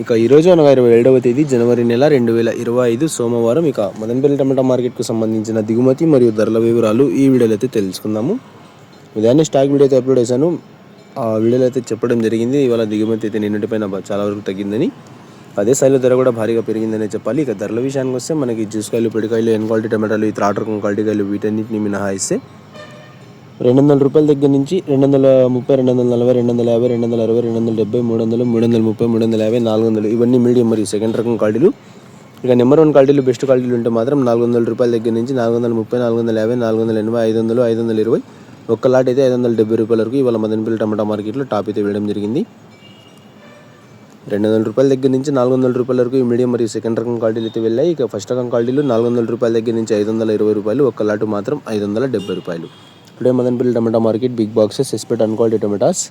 ఇక ఈరోజు అనగా 27వ తేదీ జనవరి నెల 2025 సోమవారం. ఇక మదనపల్లి టమాటా మార్కెట్కు సంబంధించిన దిగుమతి మరియు ధరల వివరాలు ఈ వీడియోలో అయితే తెలుసుకుందాము. ఉదయాన్నే స్టాక్ వీడియో అయితే అప్లోడ్ చేశాను. ఆ వీడియోలో అయితే చెప్పడం జరిగింది ఇవాళ దిగుమతి అయితే నిన్నటిపైన చాలా వరకు తగ్గిందని, అదే స్థాయిలో ధర కూడా భారీగా పెరిగిందనే చెప్పాలి. ఇక ధరల విషయానికి వస్తే మనకి జ్యూస్కాయలు, పిడికాయలు, ఎన్ క్వాలిటీ టమాటాలు, ఈ త్రాట్ రకం క్వాలిటీ కాయలు వీటన్నిటిని మినహాయిస్తే ₹200 దగ్గర నుంచి 230, 240, 250, 260, 270, 300, 330, 350, 400 ఇవన్నీ మీడియం మరియు సెకండ్ రకం క్వాలిటీలు. ఇక నెంబర్ 1 క్వాలిటీలు, బెస్ట్ క్వాలిటీలు ఉంటే మాత్రం ₹400 దగ్గర నుంచి 430, 450, 480, 500, 520, ఒక్క లాట్ అయితే ₹570 వరకు ఇవాళ మదనపల్లి టమాటా మార్కెట్లో టాప్ అయితే వేయడం జరిగింది. ₹200 దగ్గర నుంచి ₹400 వరకు ఈ మీడియం మరియు సెకండ్ రకం క్వాలిటీలు అయితే వెళ్ళాయి. ఇక ఫస్ట్ రకం క్వాలిటీలు ₹400 దగ్గర నుంచి ₹520, ఒక్క లాట్ మాత్రం ₹570. Today Madanapalle tomato market big boxes expect unquality tomatoes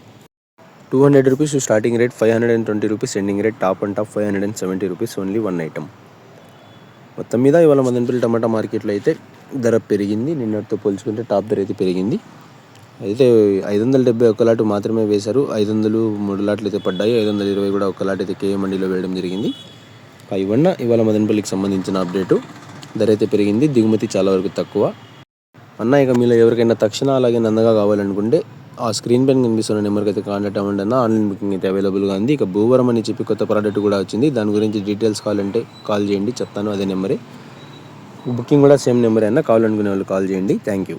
₹200 starting rate, ₹520 ending rate, top and top ₹570 only one item. మొత్తం మీద ఇవాళ మదనపల్లి టమాటా మార్కెట్లో అయితే ధర పెరిగింది. నిన్నటితో పోల్చుకుంటే టాప్ ధర అయితే పెరిగింది. అయితే 570 ఒక్క లాట్ మాత్రమే వేశారు. 500 3 లాట్లు అయితే పడ్డాయి. 520 కూడా ఒక్క లాట్ అయితే కేఏ మండీలో వేయడం జరిగింది. ఇవాళ మదనపల్లికి సంబంధించిన అప్డేటు. ధర అయితే పెరిగింది, దిగుమతి చాలా వరకు తక్కువ. అన్న ఇక మీలో ఎవరికైనా తక్షణ అలాగే నందగా కావాలనుకుంటే ఆ స్క్రీన్ పైన కనిపిస్తున్న నెంబర్కి అయితే కాంటాక్ట్ అవ్వండి అన్న. ఆన్లైన్ బుకింగ్ అయితే అవైలబుల్గా ఉంది. ఇక భూవరం అని చెప్పి కొత్త ప్రోడక్ట్ కూడా వచ్చింది. దాని గురించి డీటెయిల్స్ కావాలంటే కాల్ చేయండి, చెప్తాను. అదే నెంబరే. బుకింగ్ కూడా సేమ్ నెంబరే అన్న. కావాలనుకునే వాళ్ళు కాల్ చేయండి. Thank you.